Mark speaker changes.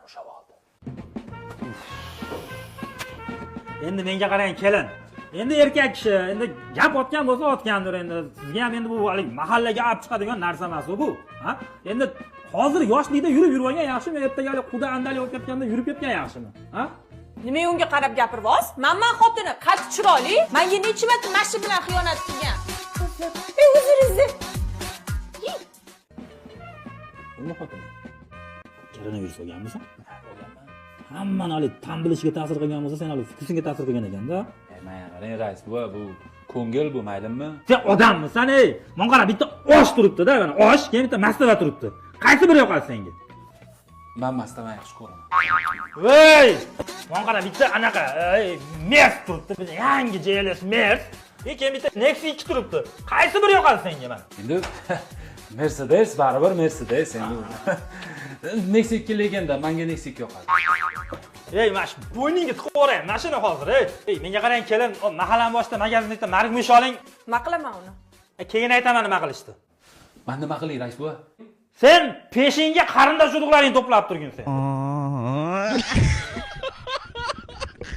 Speaker 1: bo'shab oldi. Endi menga qarang kelin. Endi erkak kishi, endi gap otgan bo'lsa otgandir endi. Sizga ham endi bu hali mahallaga olib chiqadigan narsa emas bu. Ha? Endi hozir yoshlikda yurib olgan yaxshimi, ertaga quda andalik olib ketganda yurib ketgan yaxshimi? Ha?
Speaker 2: Nimaga unga qarab gapirvos? Manman xotini, qad chiroyli. Menga necha marta mashi bilan xiyonat qilgan. O'zingizni.
Speaker 1: Nima xotin? Koronavirus olganmisan? Hammani hali tan bilishiga ta'sir qilgan bo'lsa, sen hali fikringga ta'sir qilgan ekanda.
Speaker 3: Mana qarang rais bu ko'ngil bu maylimi?
Speaker 1: Sen odammisan ey? Men qara bitta osh turibdi-da, mana osh, keyin bitta mastava turibdi. Qaysi biri yoqadi senga?
Speaker 3: Men mastava yaxshi ko'raman.
Speaker 1: Voy! Men qara bitta anaqa, Merc turibdi, bitta yangi JLS Merc. Keyin bitta Nexia 2 turibdi. Qaysi biri yoqadi senga mana?
Speaker 3: Endi Mercedes baribir Mercedes endi. Nexia 2 legenda, menga Nexia 2 yoqadi.
Speaker 1: Ey, mash bo'yningga tiqib o'ray, mashina hozir, ey. Ey, menga qarang kelin, mahallam boshida magazinda margmush oling.
Speaker 2: Nima qilaman uni?
Speaker 1: Keyin aytaman nima qilishdi.
Speaker 3: Men nima qilay rais bu?
Speaker 1: Sen peshinga qarindosh urug'laringni to'plab turgunsan.